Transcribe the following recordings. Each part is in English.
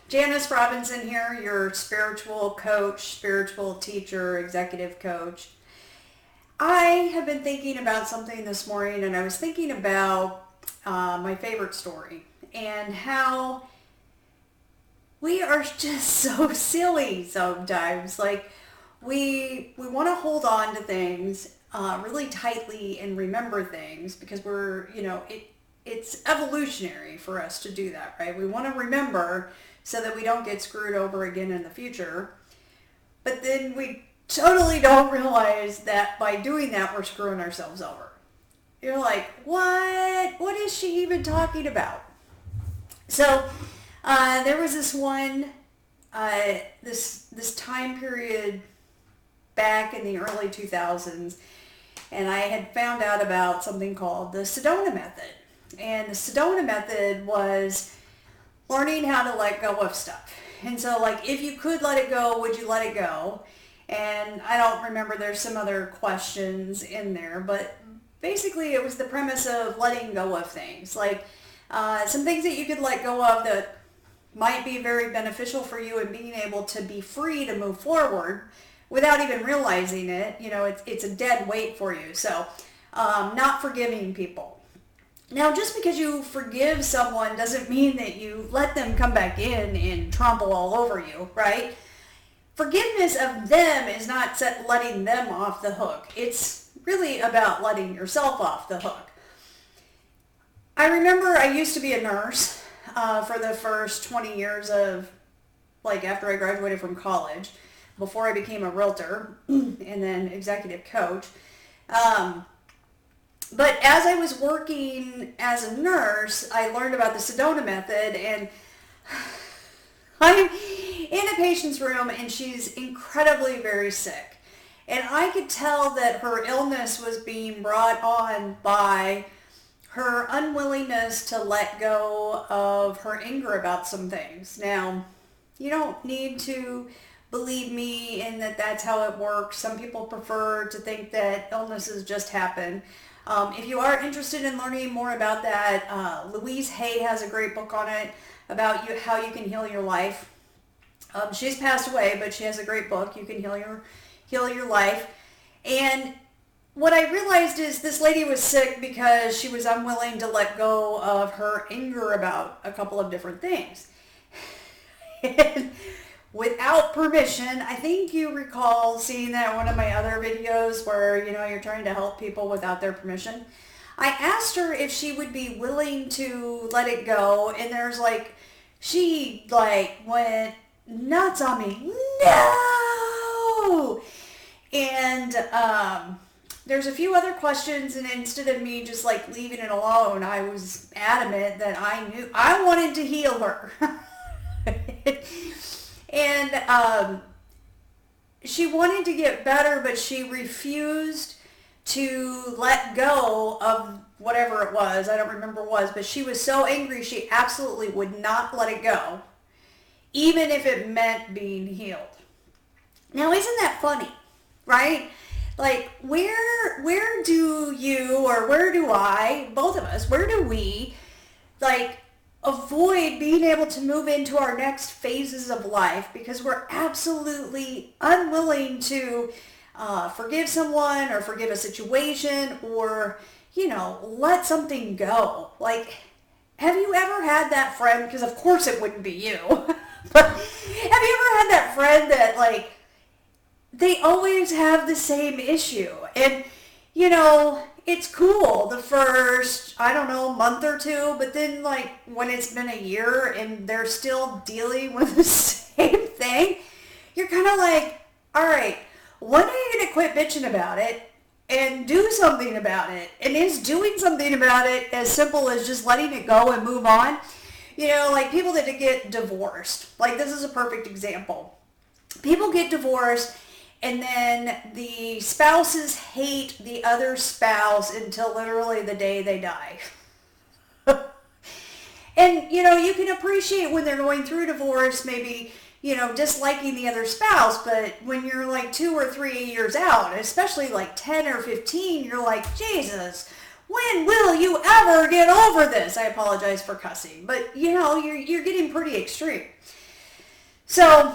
Janice Robinson here, your spiritual coach, spiritual teacher, executive coach. I have been thinking about something this morning, and I was thinking about my favorite story and how we are just so silly sometimes. Like we want to hold on to things really tightly and remember things because it's evolutionary for us to do that, right? We want to remember so that we don't get screwed over again in the future. But then we totally don't realize that by doing that, we're screwing ourselves over. You're like, what? What is she even talking about? So there was this one, this time period back in the early 2000s, and I had found out about something called the Sedona Method. And the Sedona Method was learning how to let go of stuff. And so, like, if you could let it go, would you let it go? And I don't remember, there's some other questions in there, but basically it was the premise of letting go of things. Like, some things that you could let go of that might be very beneficial for you and being able to be free to move forward without even realizing it. You know, it's a dead weight for you. So, not forgiving people. Now, just because you forgive someone doesn't mean that you let them come back in and trample all over you, right? Forgiveness of them is not letting them off the hook. It's really about letting yourself off the hook. I remember I used to be a nurse for the first 20 years of, like, after I graduated from college, before I became a realtor and then executive coach. But as I was working as a nurse, I learned about the Sedona Method, and I'm in a patient's room and she's incredibly very sick. And I could tell that her illness was being brought on by her unwillingness to let go of her anger about some things. Now, you don't need to believe me in that that's how it works. Some people prefer to think that illnesses just happen. If you are interested in learning more about that, Louise Hay has a great book on it about how you can heal your life. She's passed away, but she has a great book. You can heal your life. And what I realized is this lady was sick because she was unwilling to let go of her anger about a couple of different things. And without permission, I think you recall seeing that in one of my other videos where, you're trying to help people without their permission. I asked her if she would be willing to let it go, and she went nuts on me. No! And there's a few other questions, and instead of me just leaving it alone, I was adamant that I knew I wanted to heal her. And she wanted to get better, but she refused to let go of whatever it was. I don't remember what it was, but she was so angry she absolutely would not let it go, even if it meant being healed. Now, isn't that funny, right? Like, where do you, or where do I, both of us, where do we, avoid being able to move into our next phases of life because we're absolutely unwilling to forgive someone or forgive a situation or, let something go? Like, have you ever had that friend, because of course it wouldn't be you, but have you ever had that friend that, they always have the same issue? And, it's cool the first, month or two, but then when it's been a year and they're still dealing with the same thing, you're kind of like, all right, when are you going to quit bitching about it and do something about it? And is doing something about it as simple as just letting it go and move on? People that get divorced, this is a perfect example. People get divorced, and then the spouses hate the other spouse until literally the day they die. And, you can appreciate when they're going through divorce, maybe, disliking the other spouse. But when you're 2 or 3 years out, especially 10 or 15, you're like, Jesus, when will you ever get over this? I apologize for cussing, but, you're getting pretty extreme. So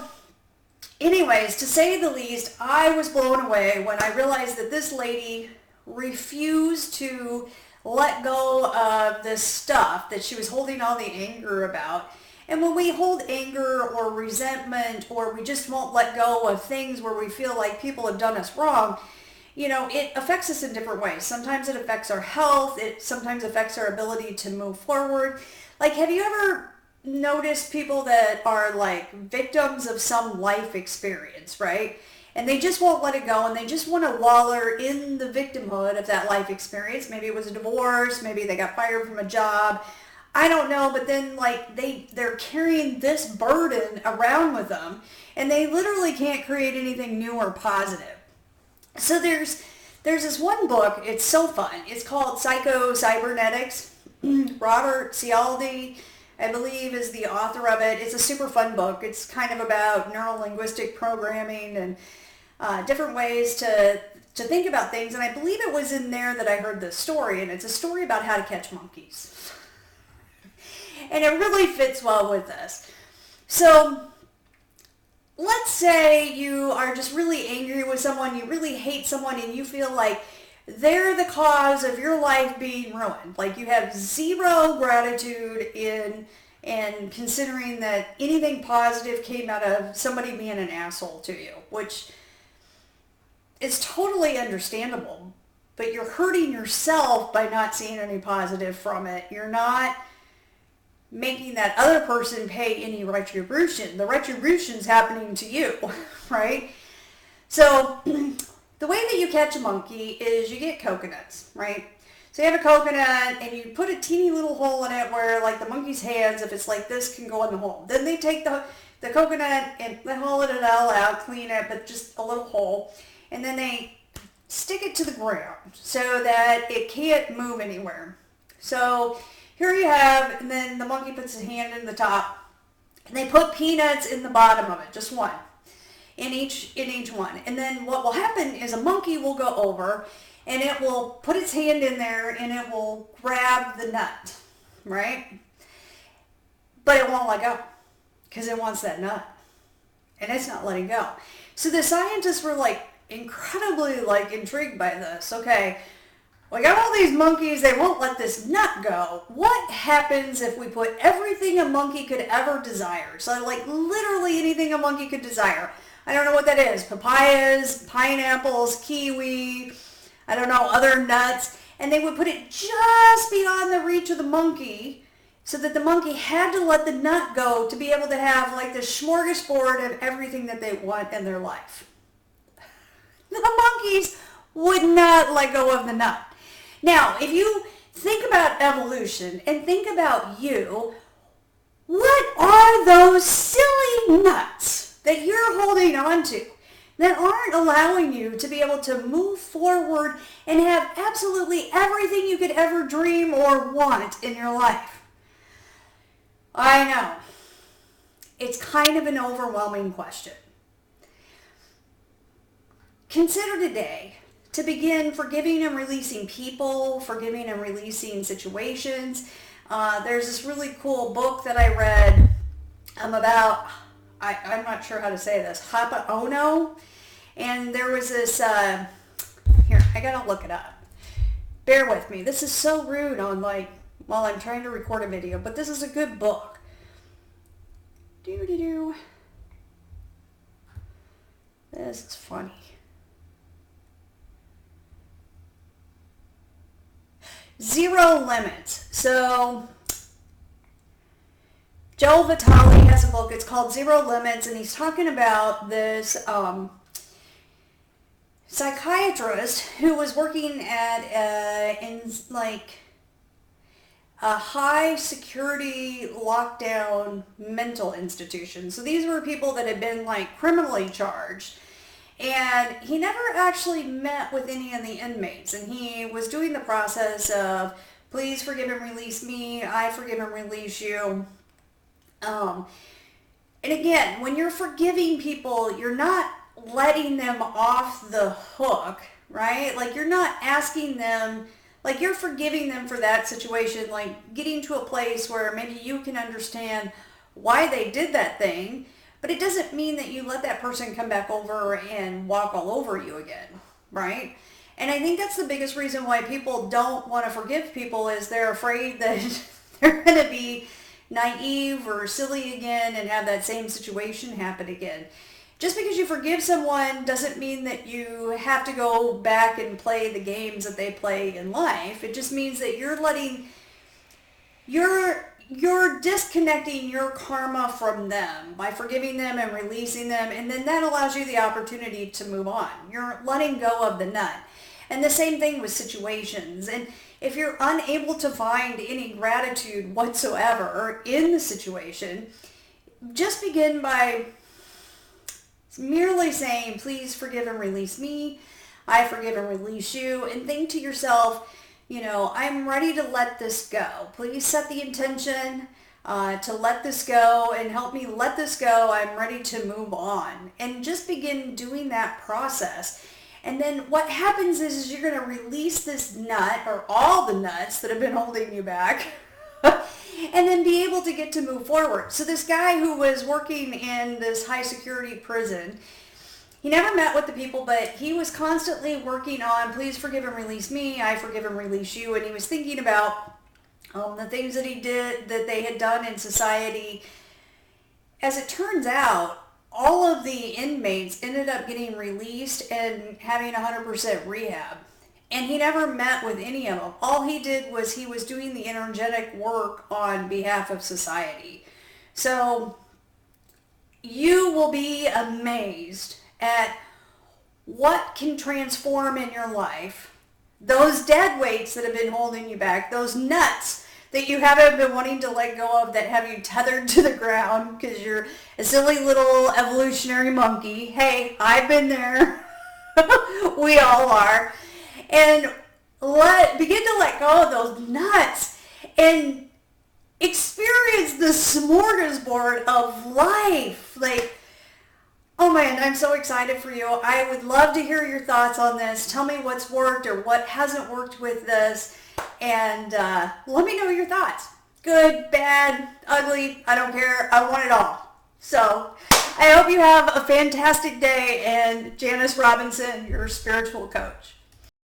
anyways, to say the least, I was blown away when I realized that this lady refused to let go of this stuff that she was holding all the anger about. And when we hold anger or resentment, or we just won't let go of things where we feel like people have done us wrong, it affects us in different ways. Sometimes it affects our health. It sometimes affects our ability to move forward. Like, have you ever noticed people that are like victims of some life experience, right? And they just won't let it go, and they just want to waller in the victimhood of that life experience. Maybe it was a divorce, maybe they got fired from a job. I don't know, but then like they're carrying this burden around with them, and they literally can't create anything new or positive. So there's this one book, it's so fun. It's called Psycho Cybernetics. Robert Cialdi, I believe, is the author of it. It's a super fun book. It's kind of about neuro-linguistic programming and different ways to think about things. And I believe it was in there that I heard this story, and it's a story about how to catch monkeys. And it really fits well with this. So let's say you are just really angry with someone, you really hate someone, and you feel like they're the cause of your life being ruined. Like, you have zero gratitude and considering that anything positive came out of somebody being an asshole to you, which is totally understandable. But you're hurting yourself by not seeing any positive from it. You're not making that other person pay any retribution. The retribution's happening to you, right? So the way that you catch a monkey is you get coconuts, right? So you have a coconut and you put a teeny little hole in it where, like, the monkey's hands, if it's like this, can go in the hole. Then they take the coconut and they haul it all out, clean it, but just a little hole. And then they stick it to the ground so that it can't move anywhere. So here you have, and then the monkey puts his hand in the top, and they put peanuts in the bottom of it, just one, in each one. And then what will happen is a monkey will go over, and it will put its hand in there, and it will grab the nut, right? But it won't let go, because it wants that nut, and it's not letting go. So the scientists were like incredibly like intrigued by this. Okay, we got all these monkeys, they won't let this nut go. What happens if we put everything a monkey could ever desire? So like literally anything a monkey could desire. I don't know what that is. Papayas, pineapples, kiwi, I don't know, other nuts. And they would put it just beyond the reach of the monkey so that the monkey had to let the nut go to be able to have like the smorgasbord of everything that they want in their life. The monkeys would not let go of the nut. Now, if you think about evolution and think about you, what are those silly nuts that you're holding on to that aren't allowing you to be able to move forward and have absolutely everything you could ever dream or want in your life? I know. It's kind of an overwhelming question. Consider today to begin forgiving and releasing people, forgiving and releasing situations. There's this really cool book that I read about, I'm not sure how to say this, Hapa Ono. And there was this, here, I gotta look it up. Bear with me. This is so rude on while I'm trying to record a video, but this is a good book. This is funny. Zero Limits. So Joe Vitale has a book. It's called Zero Limits, and he's talking about this psychiatrist who was working at a high security lockdown mental institution. So these were people that had been like criminally charged. And he never actually met with any of the inmates. And he was doing the process of, please forgive and release me. I forgive and release you. And again, when you're forgiving people, you're not letting them off the hook, right? Like, you're not asking them, like, you're forgiving them for that situation, like getting to a place where maybe you can understand why they did that thing. but it doesn't mean that you let that person come back over and walk all over you again, right? And I think that's the biggest reason why people don't want to forgive people is they're afraid that they're going to be naive or silly again and have that same situation happen again. Just because you forgive someone doesn't mean that you have to go back and play the games that they play in life. It just means that you're disconnecting your karma from them by forgiving them and releasing them, and then that allows you the opportunity to move on. You're letting go of the nut. And the same thing with situations. And if you're unable to find any gratitude whatsoever in the situation, just begin by merely saying, please forgive and release me. I forgive and release you. And think to yourself, I'm ready to let this go. Please set the intention to let this go and help me let this go. I'm ready to move on. And just begin doing that process. And then what happens is you're going to release this nut or all the nuts that have been holding you back and then be able to get to move forward. So this guy who was working in this high security prison, he never met with the people, but he was constantly working on, please forgive and release me, I forgive and release you. And he was thinking about the things that he did, that they had done in society. As it turns out, all of the inmates ended up getting released and having 100% rehab. And he never met with any of them. All he did was he was doing the energetic work on behalf of society. So you will be amazed at what can transform in your life. Those dead weights that have been holding you back, those nuts that you haven't been wanting to let go of that have you tethered to the ground because you're a silly little evolutionary monkey. Hey, I've been there. We all are. And begin to let go of those nuts and experience the smorgasbord of life. Oh man, I'm so excited for you. I would love to hear your thoughts on this. Tell me what's worked or what hasn't worked with this. And let me know your thoughts. Good, bad, ugly, I don't care. I want it all. So I hope you have a fantastic day. And Janice Robinson, your spiritual coach.